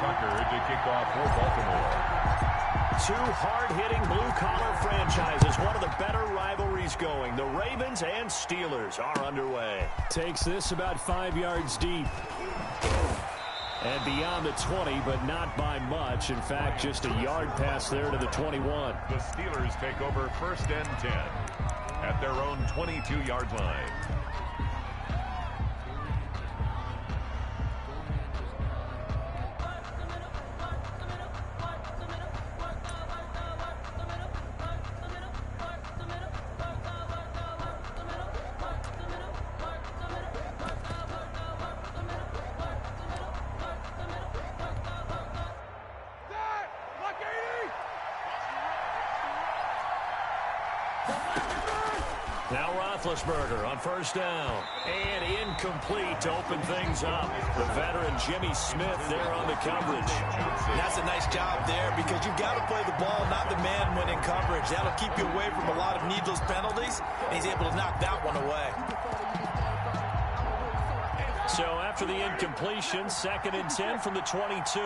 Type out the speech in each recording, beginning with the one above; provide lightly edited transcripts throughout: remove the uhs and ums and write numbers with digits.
Tucker to kick off for Baltimore. Two hard-hitting blue-collar franchises. One of the better rivalries going. The Ravens and Steelers are underway. Takes this about 5 yards deep. And beyond the 20, but not by much. In fact, just a yard pass there to the 21. The Steelers take over 1st and 10 at their own 22-yard line. Now Roethlisberger on 1st down. And incomplete to open things up. The veteran Jimmy Smith there on the coverage. That's a nice job there because you've got to play the ball, not the man when in coverage. That'll keep you away from a lot of needless penalties, and he's able to knock that one away. So after the incompletion, 2nd and 10 from the 22.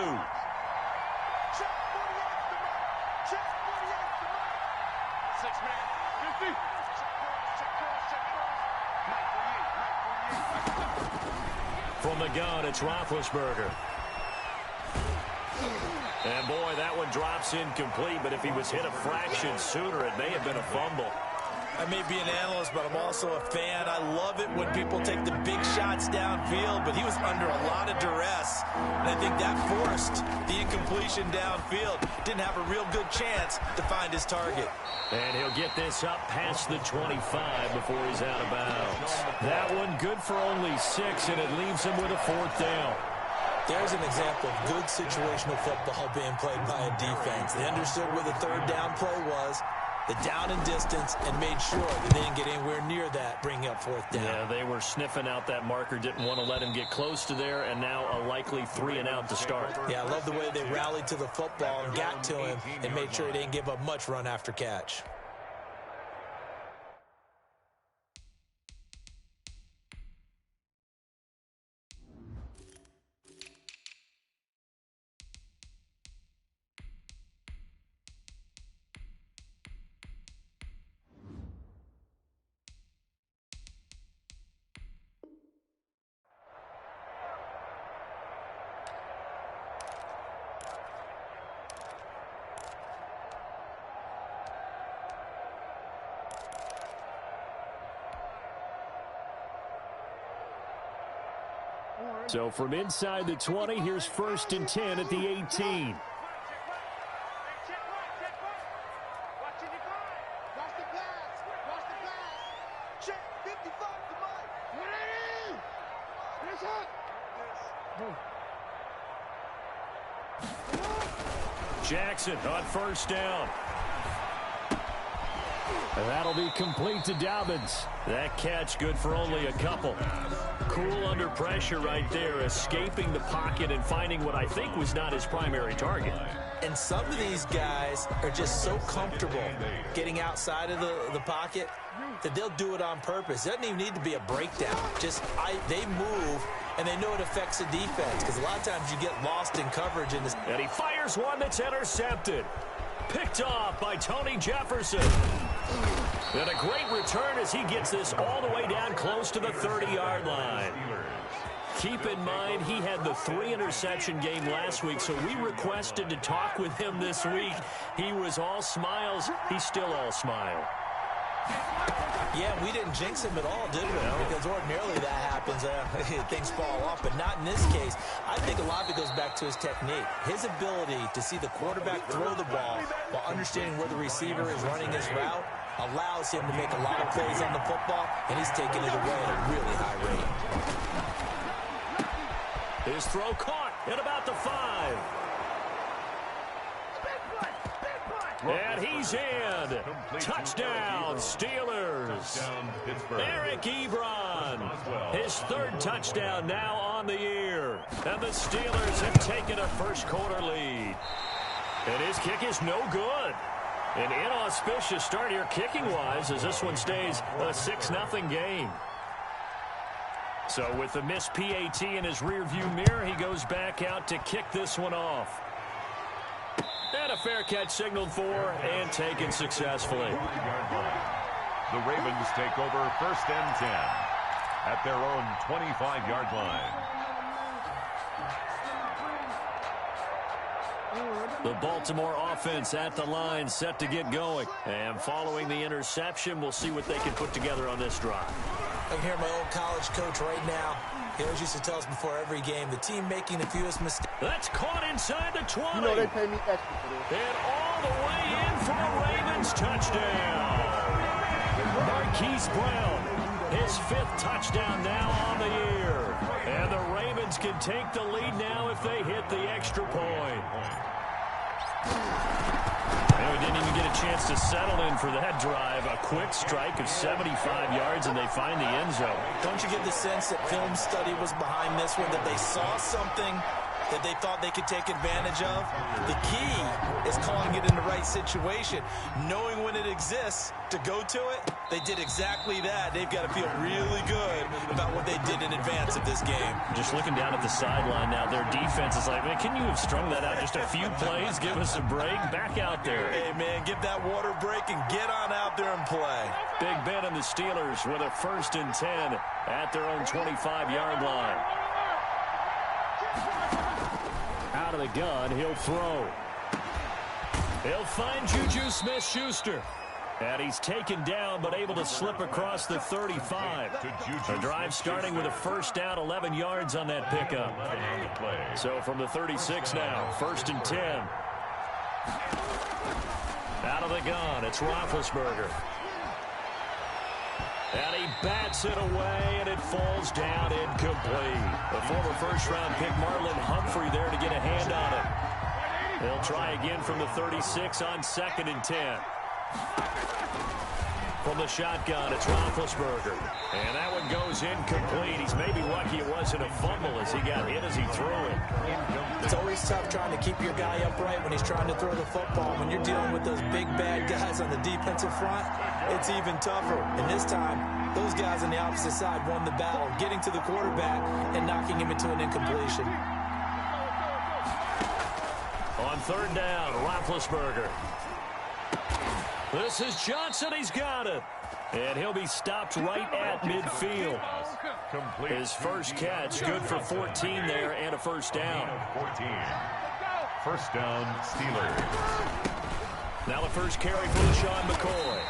From the gun, it's Roethlisberger. And boy, that one drops incomplete, but if he was hit a fraction sooner, it may have been a fumble. I may be an analyst, but I'm also a fan. I love it when people take the big shots downfield, but he was under a lot of duress, and I think that forced the incompletion downfield. Didn't have a real good chance to find his target. And he'll get this up past the 25 before he's out of bounds. That one good for only 6, and it leaves him with a 4th down. There's an example of good situational football being played by a defense. They understood where the 3rd down play was, the down and distance, and made sure that they didn't get anywhere near that, bringing up 4th down. Yeah, they were sniffing out that marker, didn't want to let him get close to there, and now a likely 3 and out to start. Yeah, I love the way they rallied to the football and got to him and made sure he didn't give up much run after catch. So from inside the 20, here's 1st and 10 at the 18. Jackson on 1st down. And that'll be complete to Dobbins. That catch good for only a couple. Cool under pressure right there, escaping the pocket and finding what I think was not his primary target. And some of these guys are just so comfortable getting outside of the pocket that they'll do it on purpose. It doesn't even need to be a breakdown. They move, and they know it affects the defense because a lot of times you get lost in coverage. And he fires one that's intercepted. Picked off by Tony Jefferson. And a great return as he gets this all the way down close to the 30-yard line. Keep in mind, he had the 3-interception game last week, so we requested to talk with him this week. He was all smiles. He's still all smile. Yeah, we didn't jinx him at all, did we? No. Because ordinarily that happens. Things fall off, but not in this case. I think a lot of it goes back to his technique. His ability to see the quarterback throw the ball while understanding where the receiver is running his route allows him to make a lot of plays on the football, and he's taking it away at a really high rate. His throw caught at about the 5. And he's in. Touchdown, Steelers. Eric Ebron. His 3rd touchdown now on the year. And the Steelers have taken a first-quarter lead. And his kick is no good. An inauspicious start here kicking-wise as this one stays a 6-0 game. So with the missed PAT in his rearview mirror, he goes back out to kick this one off. And a fair catch signaled for and taken successfully. The Ravens take over 1st and 10 at their own 25-yard line. The Baltimore offense at the line, set to get going. And following the interception, we'll see what they can put together on this drive. I can hear my old college coach right now. He always used to tell us before every game, the team making the fewest mistakes. That's caught inside the 20. You know they pay me extra for this. And all the way in for a Ravens touchdown. Marquise Brown, his 5th touchdown now on the year. And the Ravens can take the lead now if they hit the extra point. And we didn't even get a chance to settle in for that drive. A quick strike of 75 yards, and they find the end zone. Don't you get the sense that film study was behind this one, that they saw something that they thought they could take advantage of? The key is calling it in the right situation, knowing when it exists to go to it. They did exactly that. They've got to feel really good about what they did in advance of this game. Just looking down at the sideline now, their defense is like, man, can you have strung that out just a few plays? Give us a break. Back out there. Hey, man, give that water break and get on out there and play. Big Ben and the Steelers with a 1st and 10 at their own 25-yard line. Out of the gun, he'll throw. He'll find Juju Smith-Schuster. And he's taken down, but able to slip across the 35. The drive starting with a 1st down, 11 yards on that pickup. So from the 36 now, 1st and 10. Out of the gun, it's Roethlisberger. And he bats it away, and it falls down incomplete. The former 1st-round pick, Marlon Humphrey, there to get a hand on it. They'll try again from the 36 on 2nd and 10. From the shotgun, it's Roethlisberger. And that one goes incomplete. He's maybe lucky it wasn't a fumble as he got hit as he threw it. It's always tough trying to keep your guy upright when he's trying to throw the football. When you're dealing with those big, bad guys on the defensive front, it's even tougher. And this time, those guys on the opposite side won the battle, getting to the quarterback and knocking him into an incompletion. On 3rd down, Roethlisberger. This is Johnson. He's got it. And he'll be stopped right at midfield. His first catch, good for 14 there and a 1st down. 14. 1st down, Steelers. Now the first carry for LaShawn McCoy.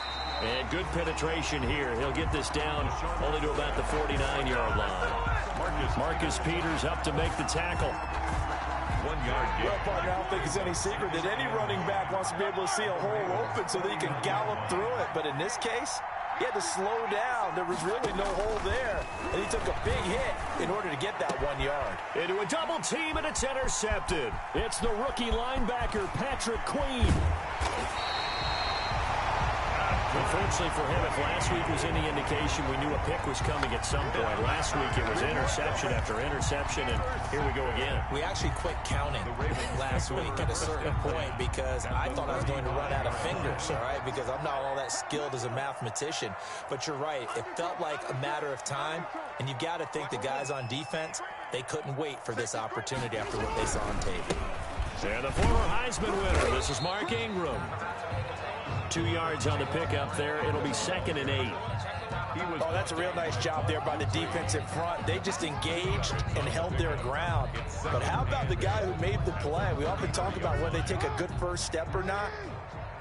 And good penetration here. He'll get this down only to about the 49-yard line. Marcus Peters up to make the tackle. 1-yard gain. Well, partner, I don't think it's any secret that any running back wants to be able to see a hole open so that he can gallop through it. But in this case, he had to slow down. There was really no hole there. And he took a big hit in order to get that 1 yard. Into a double team, and it's intercepted. It's the rookie linebacker, Patrick Queen. Unfortunately for him, if last week was any indication, we knew a pick was coming at some point. Last week it was interception after interception, and here we go again. We actually quit counting last week at a certain point because I thought I was going to run out of fingers, all right, because I'm not all that skilled as a mathematician. But you're right. It felt like a matter of time, and you've got to think the guys on defense, they couldn't wait for this opportunity after what they saw on tape. And the former Heisman winner, this is Mark Ingram. 2 yards on the pickup there. It'll be 2nd and 8. Oh, that's a real nice job there by the defensive front. They just engaged and held their ground. But how about the guy who made the play? We often talk about whether they take a good first step or not.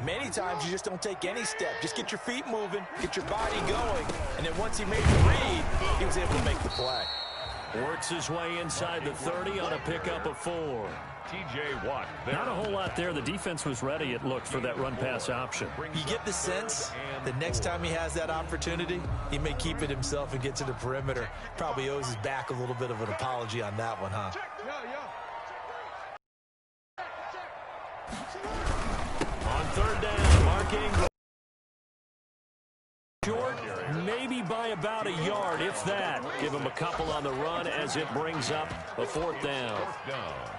Many times you just don't take any step. Just get your feet moving, get your body going, and then once he made the read, he was able to make the play. Works his way inside the 30 on a pickup of 4. T.J. Watt. Not a whole lot there. The defense was ready, it looked, for that run-pass option. You get the sense that next time he has that opportunity, he may keep it himself and get to the perimeter. Probably owes his back a little bit of an apology on that one, huh? On 3rd down, Mark Ingram. Short, maybe by about a yard, if that. Give him a couple on the run as it brings up a fourth down.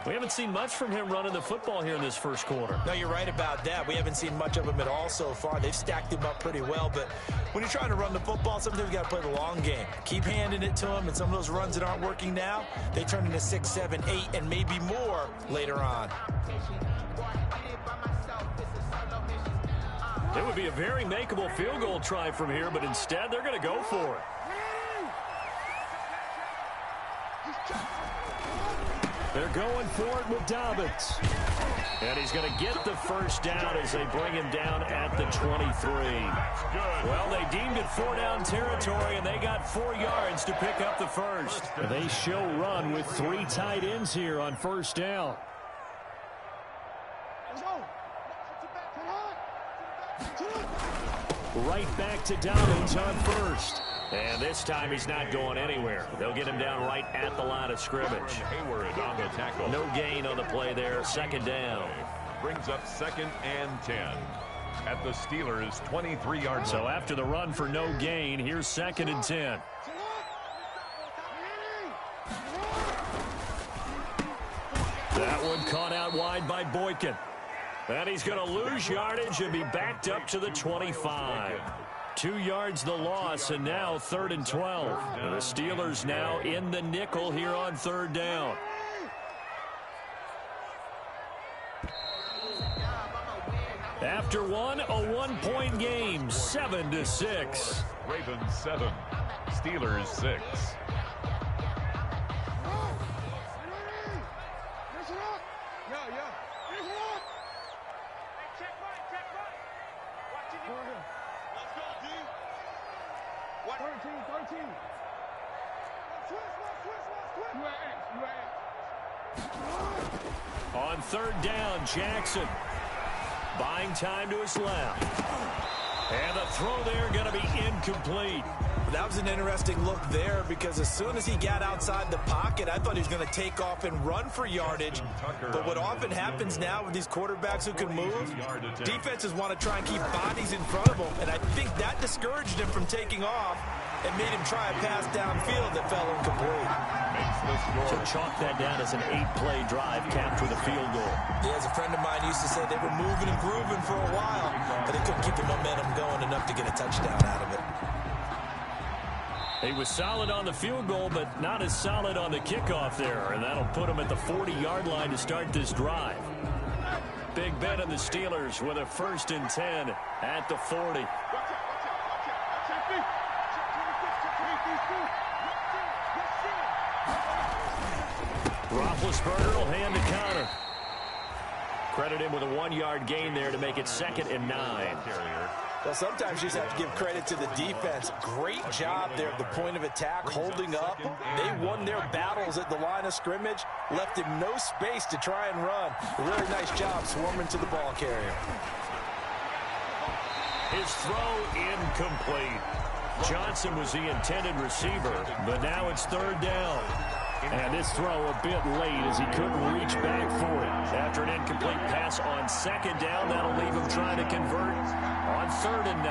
We haven't seen much from him running the football here in this first quarter. No, you're right about that. We haven't seen much of him at all so far. They've stacked him up pretty well, but when you're trying to run the football, sometimes you got to play the long game. Keep handing it to him, and some of those runs that aren't working now, they turn into 6, 7, 8, and maybe more later on. It would be a very makeable field goal try from here, but instead they're going to go for it. They're going for it with Dobbins. And he's going to get the first down as they bring him down at the 23. Well, they deemed it 4-down territory, and they got 4 yards to pick up the first. They show run with 3 tight ends here on first down. Right back to Dobbins on first. And this time he's not going anywhere. They'll get him down right at the line of scrimmage. Hayward on the tackle. No gain on the play there. Second down. Brings up 2nd and 10 at the Steelers' 23-yard line. So after the run for no gain, here's 2nd and 10. That one caught out wide by Boykin. And he's going to lose yardage and be backed up to the 25. 2 yards the loss, and now 3rd and 12. And the Steelers now in the nickel here on 3rd down. After one, a 1-point game, 7-6. Ravens 7, Steelers 6. On 3rd down, Jackson buying time to his left. And the throw there going to be incomplete. That was an interesting look there because as soon as he got outside the pocket, I thought he was going to take off and run for yardage. But what often happens now with these quarterbacks who can move, defenses want to try and keep bodies in front of them. And I think that discouraged him from taking off and made him try a pass downfield that fell incomplete. So chalk that down as an 8-play drive capped with a field goal. Yeah, as a friend of mine used to say, they were moving and grooving for a while, but they couldn't keep the momentum going enough to get a touchdown out of it. He was solid on the field goal, but not as solid on the kickoff there, and that'll put him at the 40-yard line to start this drive. Big Ben and the Steelers with a 1st and 10 at the 40. Roethlisberger will hand the counter. Credit him with a 1-yard gain there to make it 2nd and 9. Well, sometimes you just have to give credit to the defense. Great job there at the point of attack, holding up. They won their battles at the line of scrimmage, left him no space to try and run. A really nice job swarming to the ball carrier. His throw incomplete. Johnson was the intended receiver, but now it's 3rd down. And this throw a bit late as he couldn't reach back for it. After an incomplete pass on 2nd down, that'll leave him trying to convert on 3rd and 9.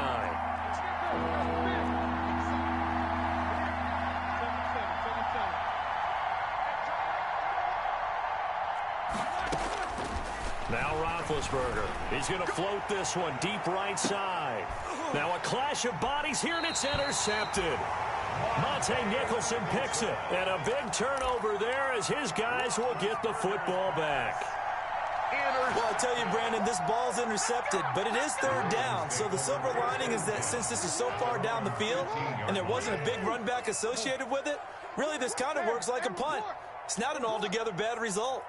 Now Roethlisberger. He's going to float this one deep right side. Now a clash of bodies here, and it's intercepted. Monte Nicholson picks it, and a big turnover there as his guys will get the football back. Well, I tell you, Brandon, this ball's intercepted, but it is 3rd down. So the silver lining is that since this is so far down the field and there wasn't a big run back associated with it, really this kind of works like a punt. It's not an altogether bad result.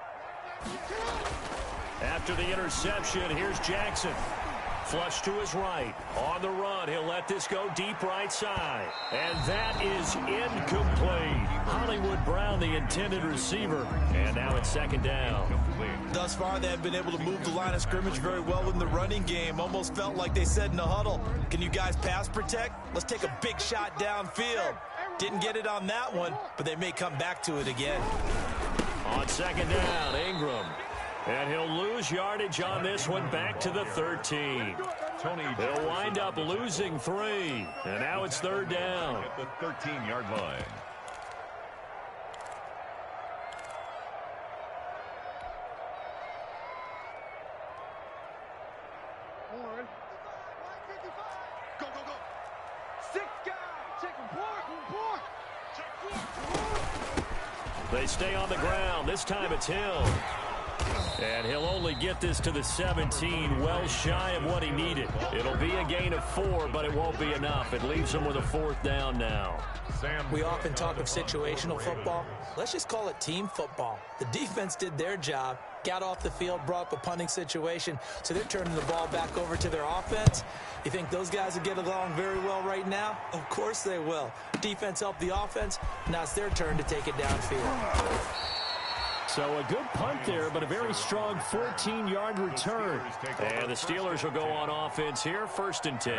After the interception, here's Jackson. Flush to his right. On the run, he'll let this go deep right side. And that is incomplete. Hollywood Brown, the intended receiver. And now it's 2nd down. Thus far, they have been able to move the line of scrimmage very well in the running game. Almost felt like they said in the huddle, can you guys pass protect? Let's take a big shot downfield. Didn't get it on that one, but they may come back to it again. On 2nd down, Ingram. And he'll lose yardage on this one back to the 13. They'll wind up losing 3. And now it's 3rd down. At the 13-yard line. Go, go, go. 6 guys. Check him. Board. They stay on the ground. This time it's Hill. And he'll only get this to the 17, well shy of what he needed. It'll be a gain of 4, but it won't be enough. It leaves him with a 4th down now. We often talk of situational football. Let's just call it team football. The defense did their job, got off the field, brought up a punting situation, so they're turning the ball back over to their offense. You think those guys will get along very well right now? Of course they will. Defense helped the offense. Now it's their turn to take it downfield. So a good punt there, but a very strong 14-yard return. And the Steelers will go on offense here, 1st and 10.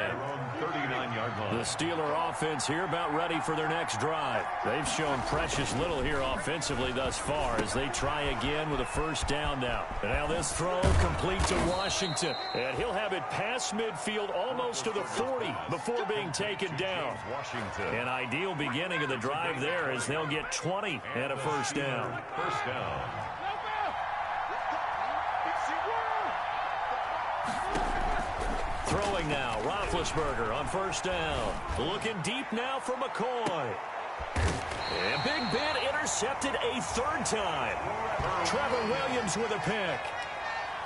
39-yard line. The Steeler offense here about ready for their next drive. They've shown precious little here offensively thus far as they try again with a 1st down now. And now this throw complete to Washington. And he'll have it past midfield almost to the 40 before being taken down. Washington. An ideal beginning of the drive there as they'll get 20 and a 1st down. 1st down. Throwing now, Roethlisberger on 1st down. Looking deep now for McCoy. And Big Ben intercepted a 3rd time. Trevor Williams with a pick.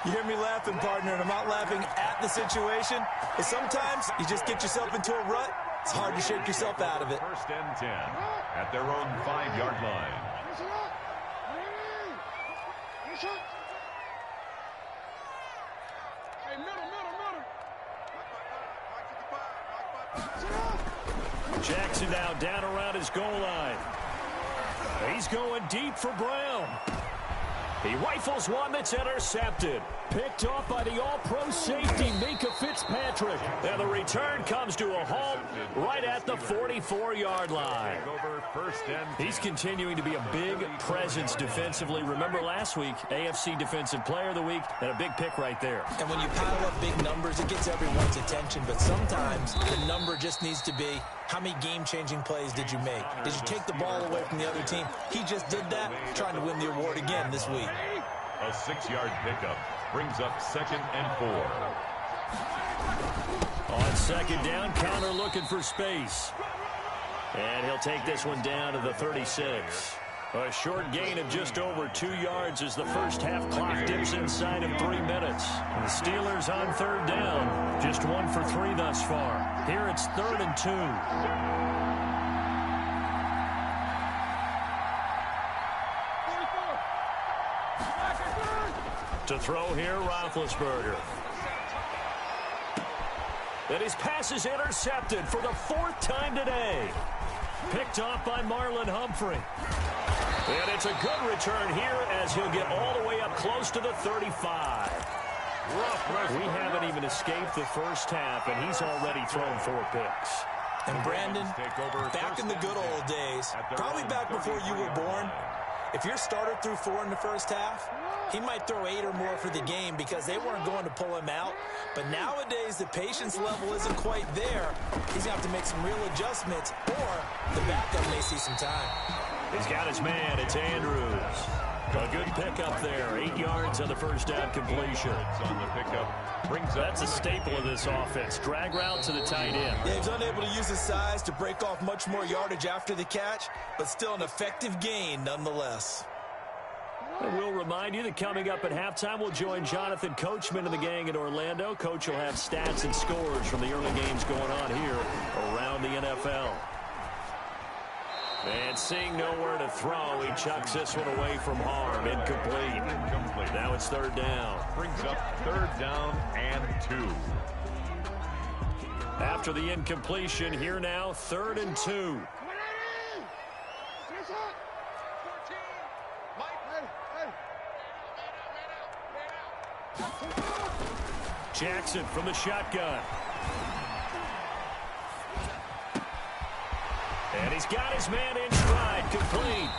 You hear me laughing, partner, and I'm not laughing at the situation, but sometimes you just get yourself into a rut. It's hard to shake yourself out of it. 1st and 10 at their own 5-yard line. Jackson now down around his goal line. He's going deep for Brown. He rifles one that's intercepted. Picked off by the all-pro safety, Minka Fitzpatrick. And the return comes to a halt right at the 44-yard line. He's continuing to be a big presence defensively. Remember last week, AFC Defensive Player of the Week, and a big pick right there. And when you pile up big numbers, it gets everyone's attention. But sometimes the number just needs to be, how many game-changing plays did you make? Did you take the ball away from the other team? He just did that, trying to win the award again this week. A 6-yard pickup brings up 2nd and 4. On 2nd down, Connor looking for space. And he'll take this one down to the 36. A short gain of just over 2 yards as the first half clock dips inside of 3 minutes. The Steelers on 3rd down. Just 1 for 3 thus far. Here it's 3rd and 2. To throw here, Roethlisberger. And his pass is intercepted for the 4th time today. Picked off by Marlon Humphrey. And it's a good return here as he'll get all the way up close to the 35. We haven't even escaped the first half, and he's already thrown 4 picks. And Brandon, back in the good old days, probably back before you were born, if your starter threw 4 in the first half, he might throw 8 or more for the game because they weren't going to pull him out. But nowadays, the patience level isn't quite there. He's going to have to make some real adjustments, or the backup may see some time. He's got his man. It's Andrews. A good pickup there. 8 yards on the first down completion. On the pickup brings up. That's a staple of this offense. Drag route to the tight end. Yeah, he's unable to use his size to break off much more yardage after the catch, but still an effective gain nonetheless. And we'll remind you that coming up at halftime, we'll join Jonathan Coachman and the gang in Orlando. Coach will have stats and scores from the early games going on here around the NFL. And seeing nowhere to throw, he chucks this one away from harm. Incomplete. Now it's 3rd down. Brings up 3rd down and 2. After the incompletion, here now, 3rd and 2. Jackson from the shotgun. And he's got his man in stride, complete.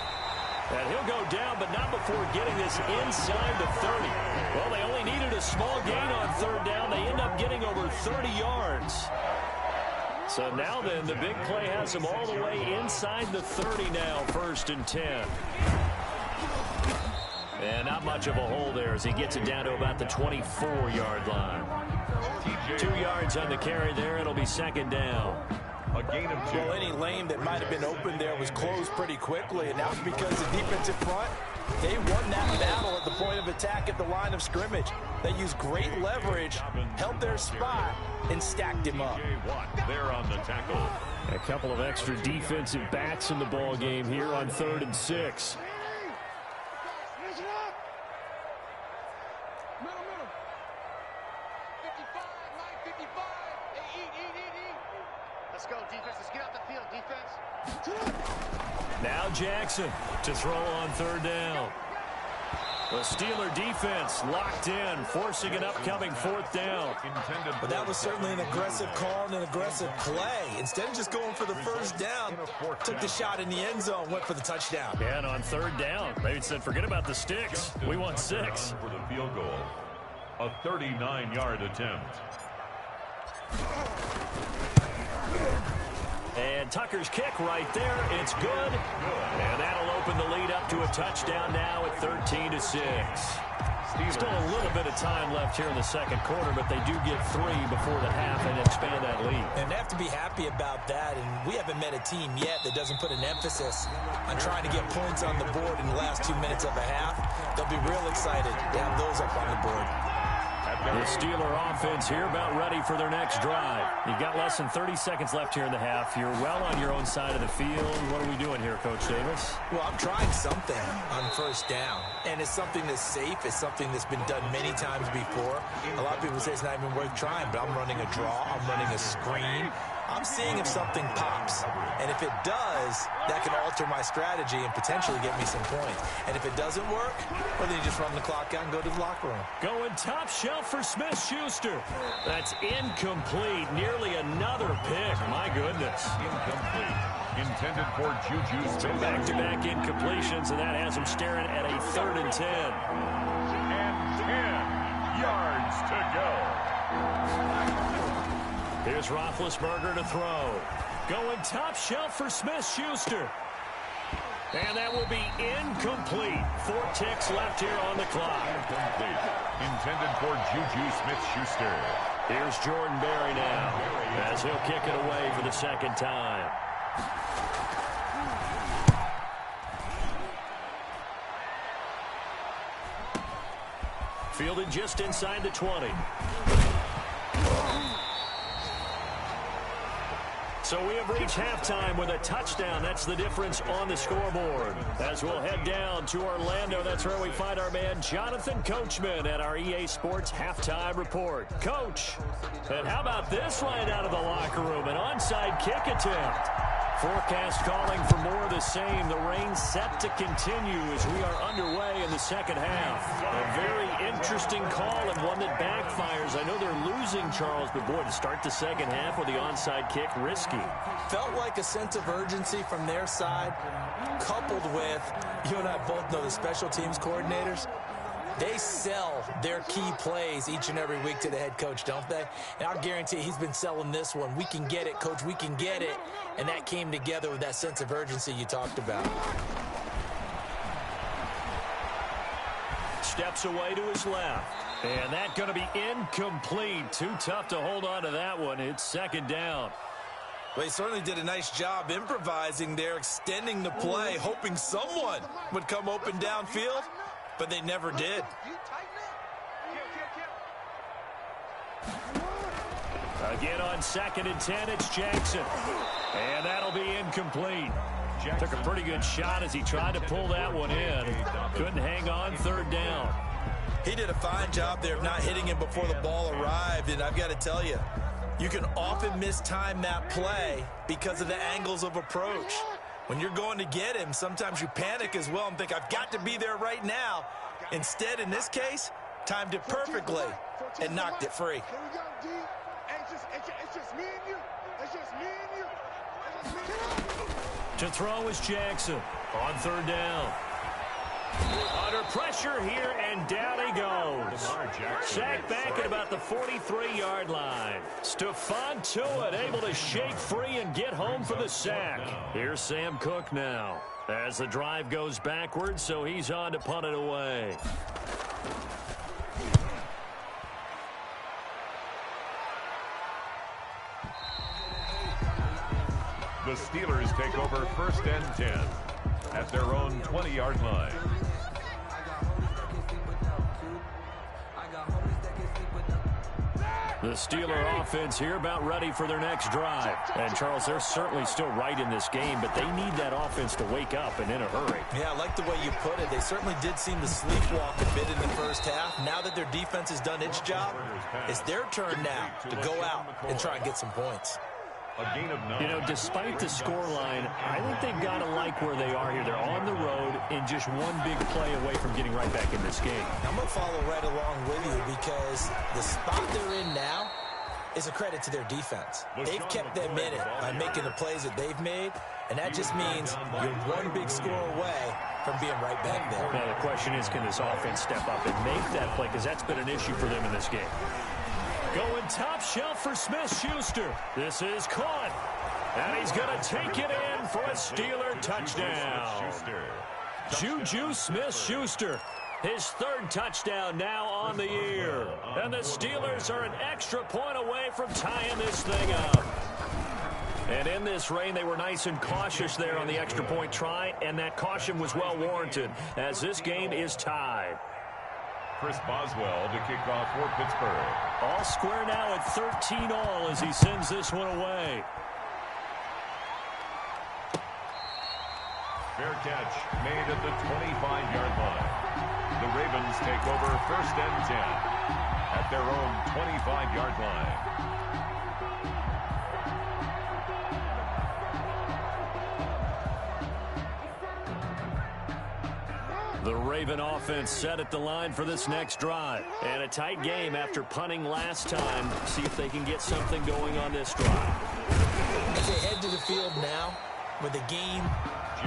And he'll go down, but not before getting this inside the 30. Well, they only needed a small gain on third down. They end up getting over 30 yards. So now then, the big play has them all the way inside the 30 now, 1st and 10. And not much of a hole there as he gets it down to about the 24-yard line. 2 yards on the carry there. It'll be 2nd down. A gain of 2. Well, any lane that might have been open there was closed pretty quickly, and that was because the defensive front, they won that battle at the point of attack at the line of scrimmage. They used great leverage, held their spot, and stacked him up. There on the tackle. A couple of extra defensive backs in the ball game here on 3rd and 6. Let's go, defense. Let's get out the field, defense. Now Jackson to throw on 3rd down. The Steeler defense locked in, forcing an upcoming 4th down. But that was certainly an aggressive call and an aggressive play. Instead of just going for the 1st down, took the shot in the end zone, went for the touchdown. Yeah, and on 3rd down, they said, forget about the sticks. We want 6. For the field goal. A 39-yard attempt. And Tucker's kick right there. It's good. And that'll open the lead up to a touchdown now at 13-6. Still a little bit of time left here in the 2nd quarter, but they do get 3 before the half and expand that lead. And they have to be happy about that. And we haven't met a team yet that doesn't put an emphasis on trying to get points on the board in the last 2 minutes of a half. They'll be real excited to have those up on the board. The Steeler offense here about ready for their next drive. You've got less than 30 seconds left here in the half. You're well on your own side of the field. What are we doing here, Coach Davis? Well, I'm trying something on 1st down, and it's something that's safe. It's something that's been done many times before. A lot of people say it's not even worth trying, but I'm running a draw. I'm running a screen. I'm seeing if something pops, and if it does, that can alter my strategy and potentially get me some points. And if it doesn't work, well, then you just run the clock out and go to the locker room. Going top shelf for Smith-Schuster. That's incomplete. Nearly another pick. My goodness. Incomplete. Intended for Juju Smith. Back-to-back incompletions, and that has him staring at a 3rd and 10. And 10 yards to go. Here's Roethlisberger to throw. Going top shelf for Smith-Schuster. And that will be incomplete. 4 ticks left here on the clock. Incomplete. Intended for Juju Smith-Schuster. Here's Jordan Berry now as he'll kick it away for the 2nd time. Fielded just inside the 20. So we have reached halftime with a touchdown. That's the difference on the scoreboard. As we'll head down to Orlando, that's where we find our man Jonathan Coachman at our EA Sports Halftime Report. Coach, and how about this right out of the locker room? An onside kick attempt. Forecast calling for more of the same. The rain set to continue as we are underway in the 2nd half. A very interesting call and one that backfires. I know they're losing, Charles, but boy, to start the 2nd half with the onside kick, risky. Felt like a sense of urgency from their side, coupled with, you and I both know the special teams coordinators. They sell their key plays each and every week to the head coach, don't they? And I'll guarantee he's been selling this one. We can get it, coach, we can get it. And that came together with that sense of urgency you talked about. Steps away to his left. And that's going to be incomplete. Too tough to hold on to that one. It's 2nd down. Well, he certainly did a nice job improvising there, extending the play, hoping someone would come open downfield. But they never did. Again on 2nd and 10, it's Jackson. And that'll be incomplete. Took a pretty good shot as he tried to pull that one in. Couldn't hang on 3rd down. He did a fine job there of not hitting him before the ball arrived. And I've got to tell you, you can often mistime that play because of the angles of approach. When you're going to get him, sometimes you panic as well and think, I've got to be there right now. Instead, in this case, timed it perfectly and knocked it free. It's just me and you. It's just me and you. To throw is Jackson on 3rd down. Under pressure here, and down he goes. Sacked back at about the 43-yard line. Stephon Tuitt able to shake free and get home for the sack. Here's Sam Cook now as the drive goes backwards, so he's on to punt it away. The Steelers take over 1st and 10 at their own 20-yard line. The Steeler offense here about ready for their next drive. And, Charles, they're certainly still right in this game, but they need that offense to wake up and in a hurry. Yeah, I like the way you put it. They certainly did seem to sleepwalk a bit in the first half. Now that their defense has done its job, it's their turn now to go out and try and get some points. A gain of 9. You know, despite the scoreline, I think they've got to like where they are here. They're on the road and just one big play away from getting right back in this game. I'm going to follow right along with you because the spot they're in now is a credit to their defense. They've kept them in it by making the plays that they've made, and that just means you're one big score away from being right back there. Now, the question is, can this offense step up and make that play? Because that's been an issue for them in this game. Going top shelf for Smith-Schuster. This is caught. And he's going to take it in for a Steeler touchdown. Juju Smith-Schuster. His 3rd touchdown now on the year. And the Steelers are an extra point away from tying this thing up. And in this rain, they were nice and cautious there on the extra point try, and that caution was well warranted as this game is tied. Chris Boswell to kick off for Pittsburgh. All square now at 13 all as he sends this one away. Fair catch made at the 25-yard line. The Ravens take over 1st and 10 at their own 25-yard line. The Raven offense set at the line for this next drive. And a tight game after punting last time. See if they can get something going on this drive. As they head to the field now, with the game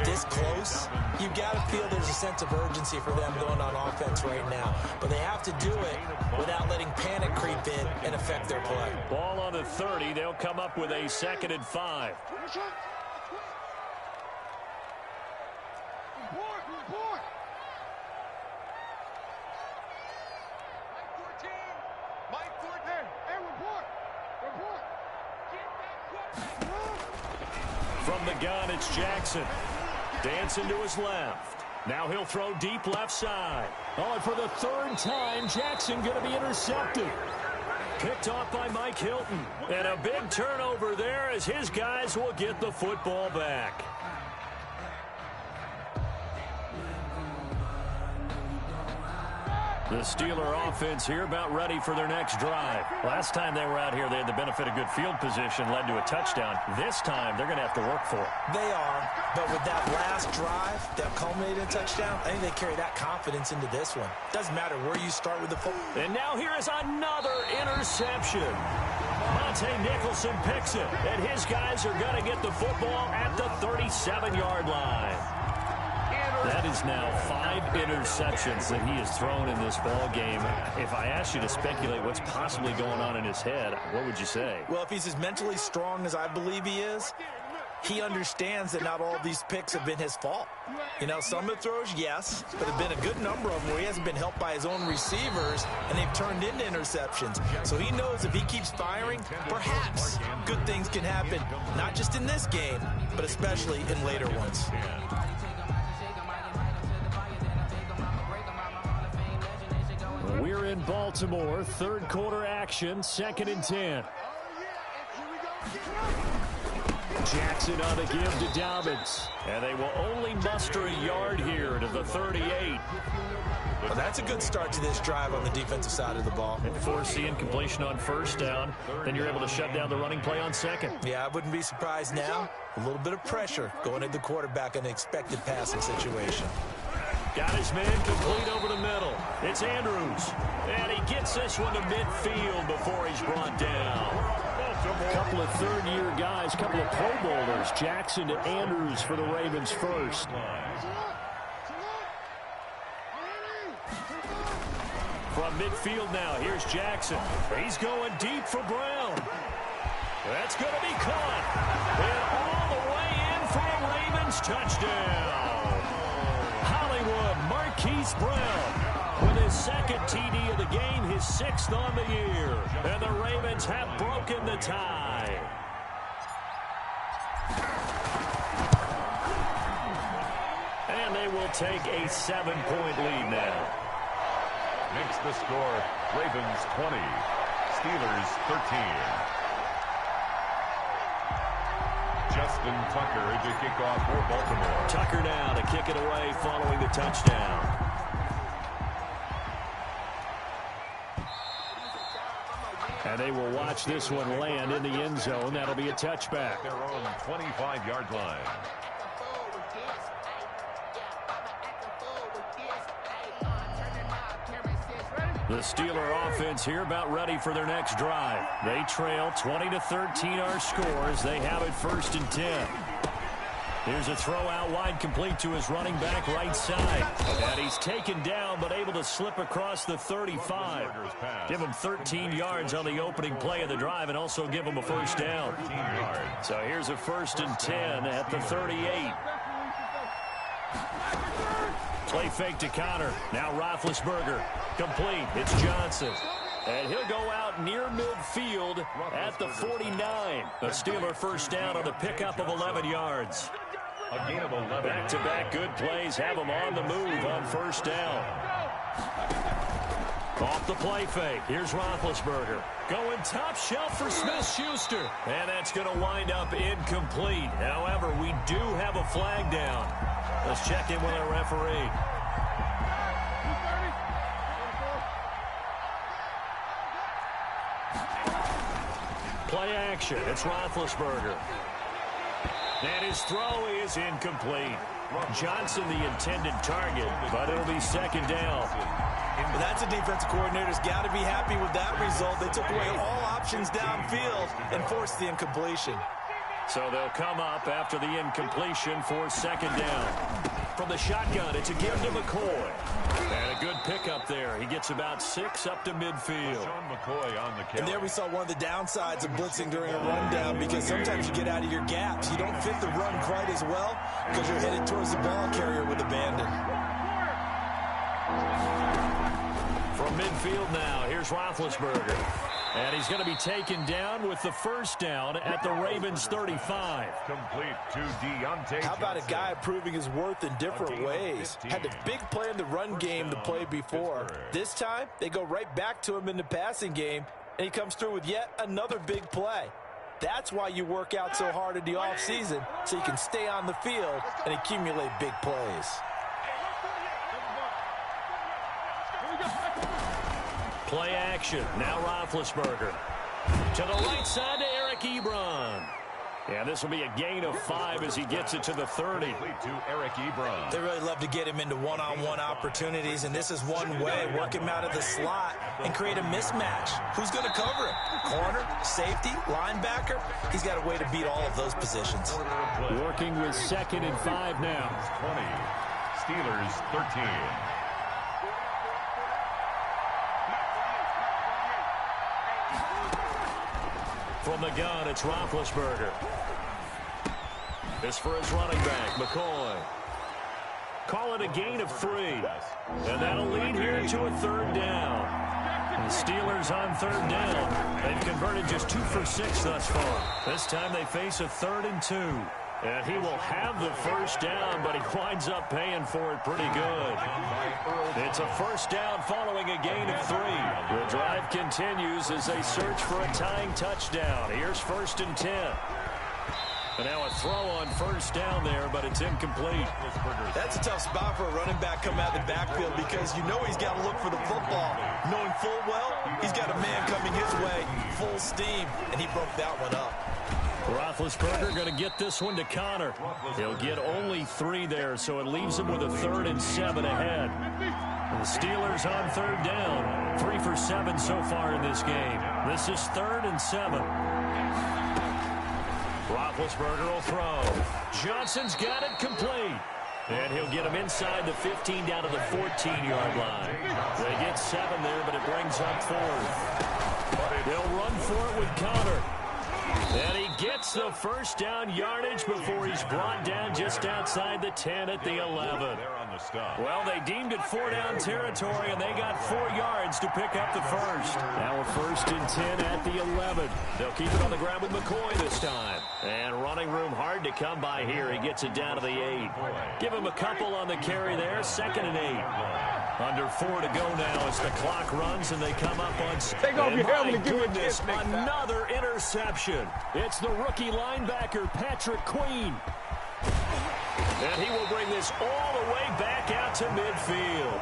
this close, you've got to feel there's a sense of urgency for them going on offense right now. But they have to do it without letting panic creep in and affect their play. Ball on the 30. They'll come up with a 2nd and 5. From the gun, it's Jackson. Dancing to his left. Now he'll throw deep left side. Oh, and for the 3rd time, Jackson going to be intercepted. Picked off by Mike Hilton. And a big turnover there as his guys will get the football back. The Steeler offense here about ready for their next drive. Last time they were out here, they had the benefit of good field position, led to a touchdown. This time, they're going to have to work for it. They are, but with that last drive that culminated in a touchdown, I think they carry that confidence into this one. Doesn't matter where you start with the football. And now here is another interception. Monte Nicholson picks it, and his guys are going to get the football at the 37-yard line. That is now 5 interceptions that he has thrown in this ball game. If I asked you to speculate what's possibly going on in his head, what would you say? Well, if he's as mentally strong as I believe he is, he understands that not all of these picks have been his fault. You know, some of the throws, yes, but there have been a good number of them where he hasn't been helped by his own receivers, and they've turned into interceptions. So he knows if he keeps firing, perhaps good things can happen, not just in this game, but especially in later ones. We're in Baltimore, 3rd quarter action, 2nd and 10. Jackson on the give to Dobbins. And they will only muster a yard here to the 38. Well, that's a good start to this drive on the defensive side of the ball. And force the incompletion on 1st down. Then you're able to shut down the running play on 2nd. Yeah, I wouldn't be surprised now. A little bit of pressure going at the quarterback in an expected passing situation. Got his man complete over the middle. It's Andrews. And he gets this one to midfield before he's brought down. A couple of 3rd-year guys, a couple of Pro Bowlers. Jackson to Andrews for the Ravens first. From midfield now, here's Jackson. He's going deep for Brown. That's going to be caught. And all the way in for a Ravens touchdown. Hollywood Marquise Brown with his second TD of the game, his 6th on the year. And the Ravens have broken the tie. And they will take a 7-point lead now. Makes the score Ravens 20, Steelers 13. Justin Tucker to kick off for Baltimore. Tucker now to kick it away following the touchdown. And they will watch this one land in the end zone. That'll be a touchback. Their own 25-yard line. The Steeler offense here about ready for their next drive. They trail 20-13 our scores. They have it 1st and 10. Here's a throw out wide, complete to his running back right side. And he's taken down but able to slip across the 35. Give him 13 yards on the opening play of the drive and also give him a first down. So here's a 1st and 10 at the 38. Play fake to Connor. Now Roethlisberger. Complete. It's Johnson. And he'll go out near midfield at the 49. The Steeler first down on the pickup of 11 yards. A gain of 11. Back-to-back good plays have them on the move on first down. Off the play fake. Here's Roethlisberger. Going top shelf for Smith-Schuster. And that's going to wind up incomplete. However, we do have a flag down. Let's check in with our referee. Play action. It's Roethlisberger. And his throw is incomplete. Johnson the intended target, but it'll be 2nd down. Well, that's a defensive coordinator's got to be happy with that result. They took away all options downfield and forced the incompletion. So they'll come up after the incompletion for 2nd down. From the shotgun, it's a give to McCoy. And a good pickup there. He gets about 6 up to midfield. Sean McCoy on the carry. And there we saw one of the downsides of blitzing during a rundown, because sometimes you get out of your gaps. You don't fit the run quite as well because you're headed towards the ball carrier with abandon. From midfield now, here's Roethlisberger. And he's going to be taken down with the first down at the Ravens 35. Complete to Deontay. How about a guy proving his worth in different ways? Had a big play in the run game to play before. This time, they go right back to him in the passing game, and he comes through with yet another big play. That's why you work out so hard in the offseason, so you can stay on the field and accumulate big plays. Play action. Now Roethlisberger. To the right side to Eric Ebron. And this will be a gain of 5 as he gets it to the 30. To Eric Ebron. They really love to get him into one-on-one opportunities, and this is one way. Work him out of the slot and create a mismatch. Who's going to cover him? Corner, safety, linebacker? He's got a way to beat all of those positions. Working with 2nd and 5 now. 20. Steelers 13. From the gun, it's Roethlisberger. This for his running back, McCoy. Call it a gain of 3. And that'll lead here to a 3rd down. The Steelers on 3rd down. They've converted just 2 for 6 thus far. This time they face a 3rd and 2. And he will have the first down, but he winds up paying for it pretty good. It's a first down following a gain of 3. The drive continues as they search for a tying touchdown. Here's 1st and 10. And now a throw on first down there, but it's incomplete. That's a tough spot for a running back coming out of the backfield, because you know he's got to look for the football. Knowing full well, he's got a man coming his way, full steam, and he broke that one up. Roethlisberger going to get this one to Connor. He'll get only 3 there, so it leaves him with a 3rd and 7 ahead. And the Steelers on 3rd down. 3 for 7 so far in this game. This is 3rd and 7. Roethlisberger will throw. Johnson's got it complete. And he'll get him inside the 15 down to the 14-yard line. They get 7 there, but it brings up 4th. They'll run for it with Connor. And he gets the first down yardage before he's brought down just outside the 10 at the 11. Well, they deemed it 4-down territory, and they got 4 yards to pick up the first. Now a 1st and 10 at the 11. They'll keep it on the ground with McCoy this time. And running room hard to come by here. He gets it down to the 8. Give him a couple on the carry there. 2nd and 8. Under 4 to go now as the clock runs and they come up on... Take off your helmet and give me a goodness, kiss next time. another interception. It's the rookie linebacker, Patrick Queen. And he will bring this all the way back out to midfield.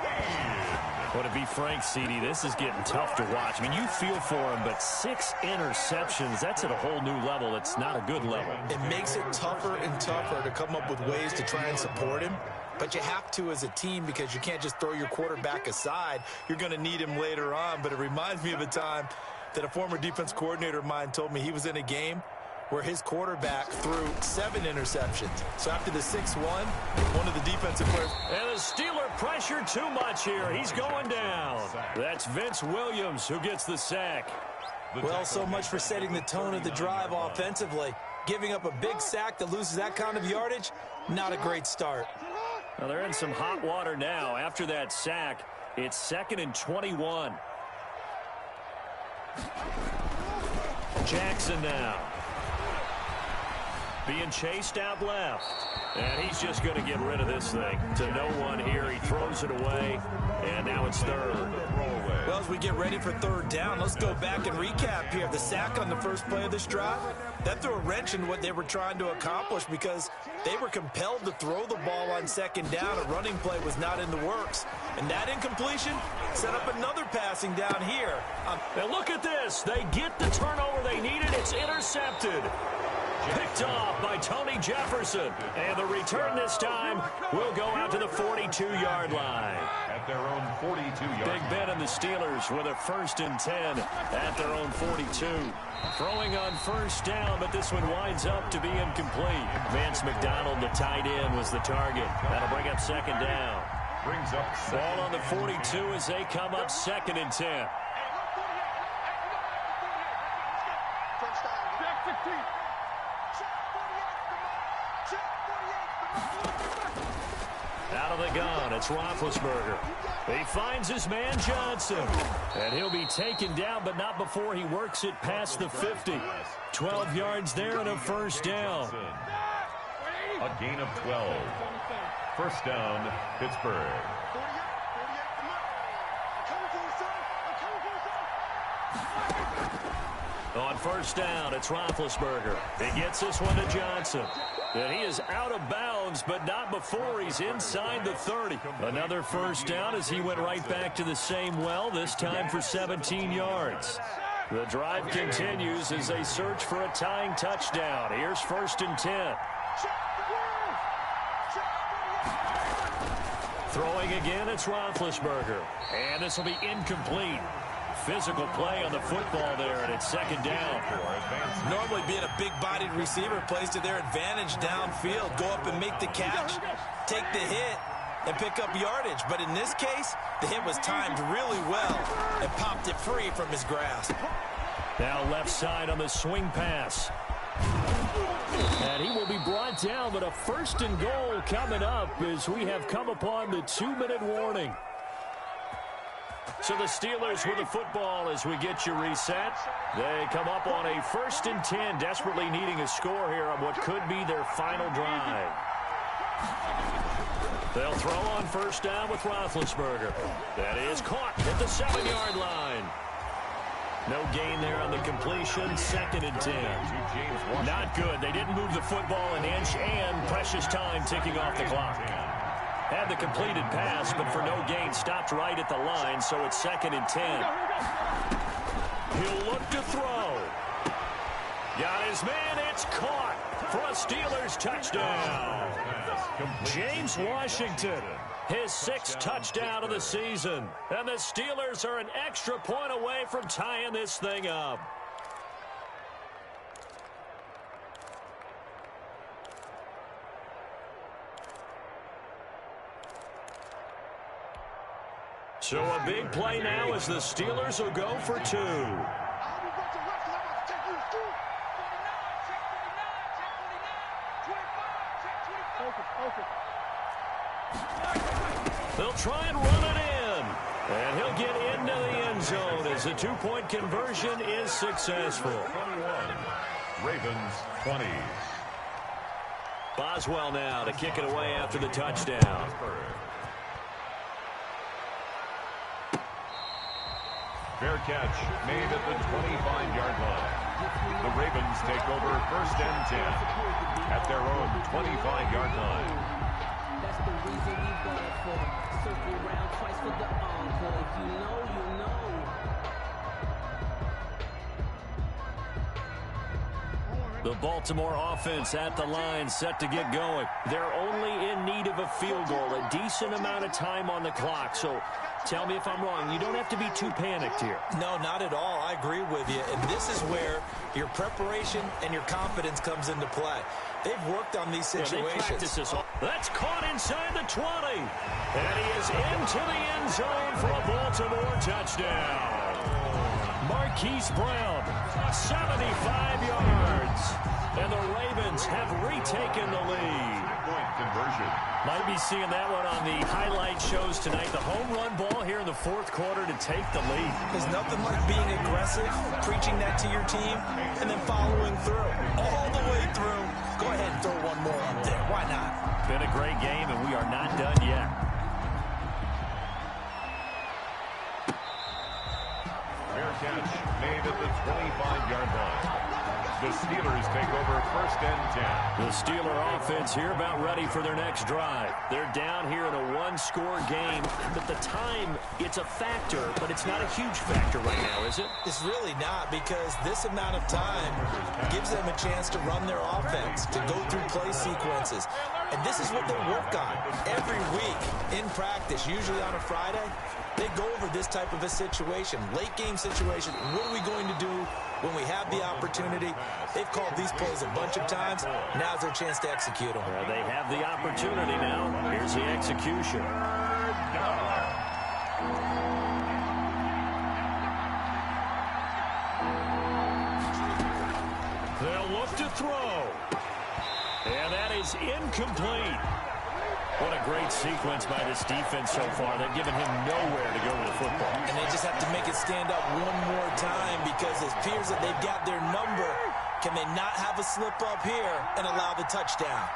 Well, to be frank, CD, this is getting tough to watch. I mean, you feel for him, but 6 interceptions, that's at a whole new level. It's not a good level. It makes it tougher and tougher to come up with ways to try and support him. But you have to as a team because you can't just throw your quarterback aside. You're going to need him later on. But it reminds me of a time that a former defense coordinator of mine told me he was in a game where his quarterback threw 7 interceptions. So after the 6-1, one of the defensive players... And the Steeler pressure too much here. He's going down. That's Vince Williams who gets the sack. Well, so much for setting the tone of the drive offensively. Giving up a big sack that loses that kind of yardage, not a great start. Well, they're in some hot water now. After that sack, it's 2nd and 21. Jackson now. Being chased out left. And he's just going to get rid of this thing. To no one here. He throws it away. And now it's 3rd. Well, as we get ready for 3rd down, let's go back and recap here. The sack on the first play of this drive, that threw a wrench in what they were trying to accomplish because they were compelled to throw the ball on 2nd down. A running play was not in the works. And that incompletion set up another passing down here. And look at this. They get the turnover they needed. It's intercepted. Picked off by Tony Jefferson. And the return this time will go out to the 42-yard line. At their own 42-yard line. Big Ben and the Steelers with a 1st and 10 at their own 42. Throwing on 1st down, but this one winds up to be incomplete. Vance McDonald, the tight end, was the target. That'll bring up 2nd down. Brings up ball on the 42 as they come up 2nd and 10. Out of the gun, it's Roethlisberger. He finds his man Johnson. And he'll be taken down, but not before he works it past the 50. 12 yards there and a 1st down. A gain of 12. 1st down, Pittsburgh. On 1st down, it's Roethlisberger. He gets this one to Johnson. And he is out of bounds, but not before he's inside the 30. Another 1st down as he went right back to the same well, this time for 17 yards. The drive continues as they search for a tying touchdown. Here's 1st and 10. Throwing again, it's Roethlisberger. And this will be incomplete. Physical play on the football there, and it's 2nd down. Normally being a big-bodied receiver plays to their advantage downfield. Go up and make the catch, take the hit, and pick up yardage. But in this case, the hit was timed really well and popped it free from his grasp. Now left side on the swing pass. And he will be brought down, but a 1st and goal coming up as we have come upon the 2-minute warning. So the Steelers with the football as we get you reset. They come up on a 1st and 10, desperately needing a score here on what could be their final drive. They'll throw on 1st down with Roethlisberger. That is caught at the 7-yard line. No gain there on the completion. 2nd and 10. Not good. They didn't move the football an inch, and precious time ticking off the clock. Had the completed pass, but for no gain, stopped right at the line, so it's 2nd and 10. He'll look to throw. Got his man, it's caught for a Steelers touchdown. James Washington, his 6th touchdown of the season. And the Steelers are an extra point away from tying this thing up. So a big play now as the Steelers will go for two. They'll try and run it in. And he'll get into the end zone as the two-point conversion is successful. 21. Ravens 20. Boswell now to kick it away after the touchdown. Fair catch made at the 25-yard line. The Ravens take over first and 10 at their own 25-yard line. That's the reason we bought for. Circle round twice for the encore. If you know, you know. The Baltimore offense at the line, set to get going. They're only in need of a field goal, a decent amount of time on the clock. So tell me if I'm wrong. You don't have to be too panicked here. No, not at all. I agree with you. And this is where your preparation and your confidence comes into play. They've worked on these situations. Yeah, they practice this all. That's caught inside the 20. And he is into the end zone for a Baltimore touchdown. Marquise Brown, 75 yards. And the Ravens have retaken the lead. Point conversion. Might be seeing that one on the highlight shows tonight. The home run ball here in the fourth quarter to take the lead. There's nothing like being aggressive, preaching that to your team, and then following through. All the way through. Go ahead and throw one more up there. Why not? Been a great game, and we are not done yet. Fair catch made at the 25-yard line. The Steelers take over first and 10. The Steeler offense here about ready for their next drive. They're down here in a one-score game, but the time, it's a factor, but it's not a huge factor right now, is it? It's really not, because this amount of time gives them a chance to run their offense, to go through play sequences. And this is what they work on every week in practice, usually on a Friday. They go over this type of a situation, late game situation. What are we going to do when we have the opportunity? They've called these plays a bunch of times. Now's their chance to execute them. They have the opportunity now. Here's the execution. They'll look to throw. And that is incomplete. What a great sequence by this defense so far. They've given him nowhere to go with the football. And they just have to make it stand up one more time, because it appears that they've got their number. Can they not have a slip up here and allow the touchdown?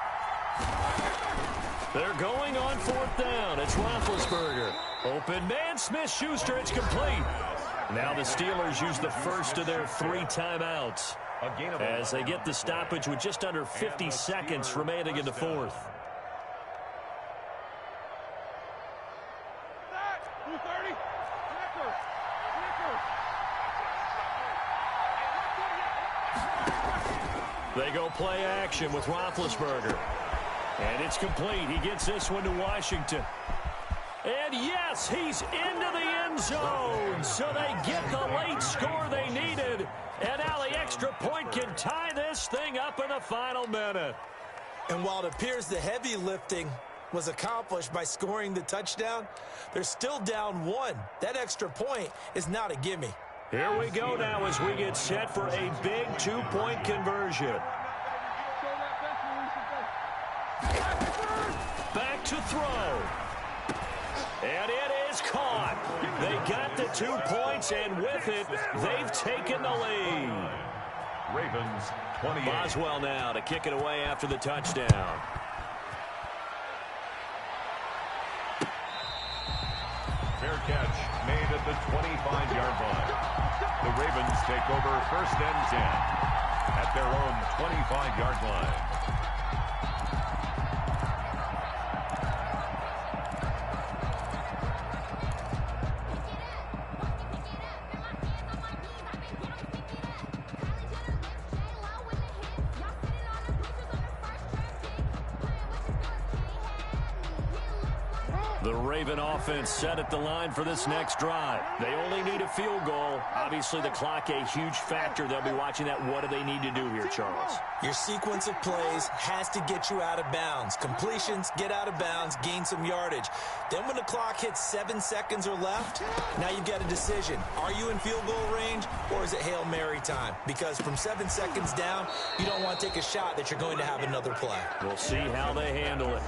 They're going on fourth down. It's Roethlisberger. Open man, Smith-Schuster. It's complete. Now the Steelers use the first of their 3 timeouts as they get the stoppage with just under 50 seconds remaining in the fourth. They go play action with Roethlisberger. And it's complete. He gets this one to Washington. And yes, he's into the end zone. So they get the late score they needed. And now the extra point can tie this thing up in the final minute. And while it appears the heavy lifting was accomplished by scoring the touchdown, they're still down 1. That extra point is not a gimme. Here we go now as we get set for a big 2-point conversion. Back to throw. And it is caught. They got the 2 points, and with it, they've taken the lead. Ravens 28. Boswell now to kick it away after the touchdown. Fair catch made at the 25-yard line. The Ravens take over first and 10 at their own 25-yard line. The Raven offense set at the line for this next drive. They only need a field goal. Obviously, the clock a huge factor. They'll be watching that. What do they need to do here, Charles? Your sequence of plays has to get you out of bounds. Completions, get out of bounds, gain some yardage. Then when the clock hits 7 seconds or left, now you've got a decision. Are you in field goal range, or is it Hail Mary time? Because from 7 seconds down, you don't want to take a shot that you're going to have another play. We'll see how they handle it.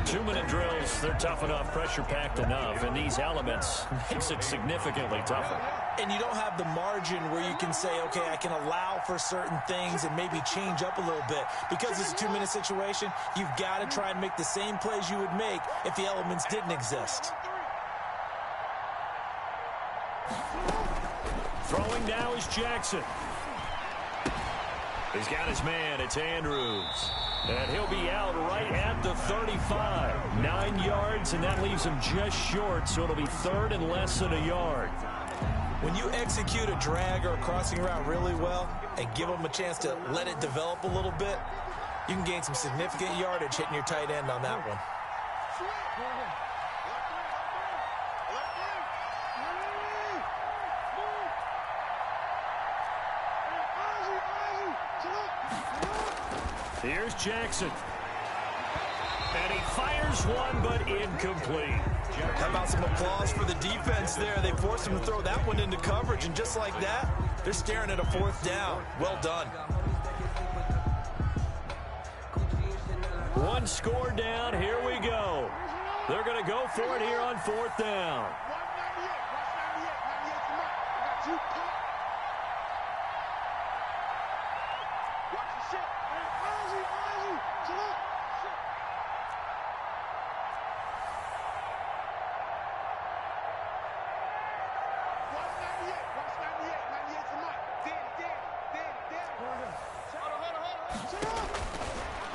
2-minute drills, they're tough enough, pressure-packed enough, and these elements makes it significantly tougher. And you don't have the margin where you can say, okay, I can allow for certain things and maybe change up a little bit. Because it's a 2-minute situation, you've got to try and make the same plays you would make if the elements didn't exist. Throwing now is Jackson. He's got his man. It's Andrews. And he'll be out right at the 35. 9 yards, and that leaves him just short, so it'll be third and less than a yard. When you execute a drag or a crossing route really well and give them a chance to let it develop a little bit, you can gain some significant yardage hitting your tight end on that one. Here's Jackson. And he fires one, but incomplete. How about some applause for the defense there? They forced him to throw that one into coverage, and just like that, they're staring at a 4th down. Well done. One score down. Here we go. They're going to go for it here on 4th down.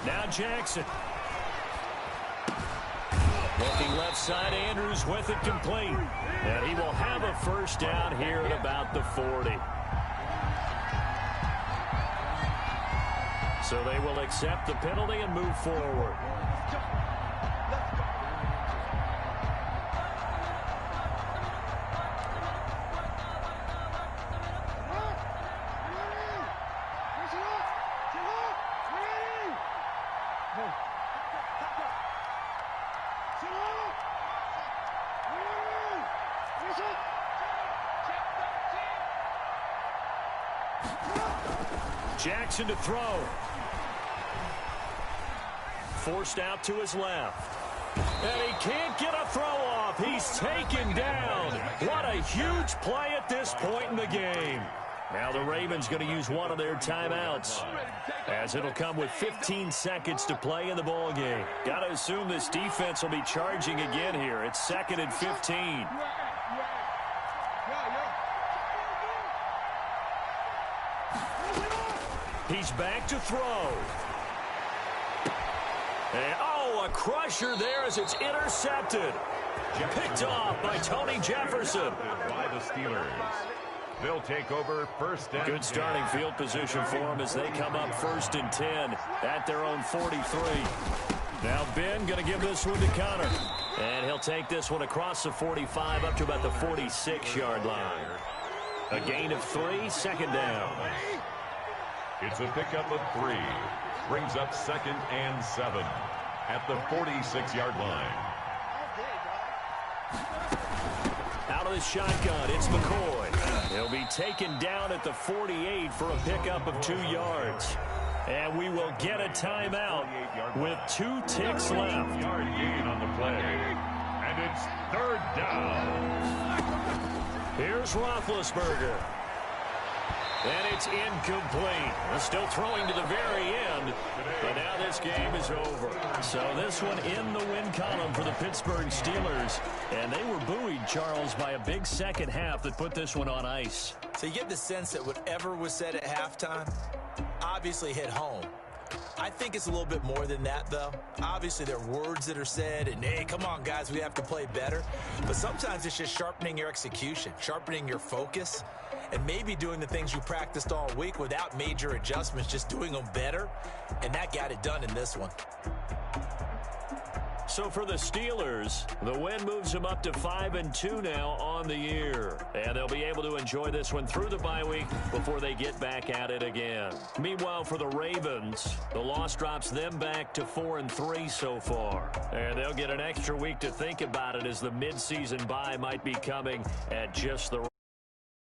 Now Jackson. Looking left side, Andrews with it complete. And he will have a first down here at about the 40. So they will accept the penalty and move forward. Jackson to throw. Forced out to his left. And he can't get a throw off. He's taken down. What a huge play at this point in the game. Now the Ravens going to use one of their timeouts, as it'll come with 15 seconds to play in the ball game. Got to assume this defense will be charging again here. It's 2nd and 15. He's back to throw. And, a crusher there as it's intercepted. Picked off by Tony Jefferson. By the Steelers. They'll take over 1st and 10. Good starting field position for them as they come up 1st and 10 at their own 43. Now Ben going to give this one to Connor. And he'll take this one across the 45 up to about the 46-yard line. A gain of 3, 2nd down. It's a pickup of 3. Brings up 2nd and 7 at the 46-yard line. Out of the shotgun, it's McCoy. He'll be taken down at the 48 for a pickup of 2 yards. And we will get a timeout with 2 ticks left. Yard gain on the play. And it's 3rd down. Here's Roethlisberger. And it's incomplete. They're still throwing to the very end, but now this game is over. So this one in the win column for the Pittsburgh Steelers. And they were buoyed, Charles, by a big second half that put this one on ice. So you get the sense that whatever was said at halftime obviously hit home. I think it's a little bit more than that, though. Obviously, there are words that are said, and, hey, come on, guys, we have to play better. But sometimes it's just sharpening your execution, sharpening your focus, and maybe doing the things you practiced all week without major adjustments, just doing them better. And that got it done in this one. So for the Steelers, the win moves them up to 5-2 now on the year. And they'll be able to enjoy this one through the bye week before they get back at it again. Meanwhile, for the Ravens, the loss drops them back to 4-3 so far. And they'll get an extra week to think about it as the midseason bye might be coming at just the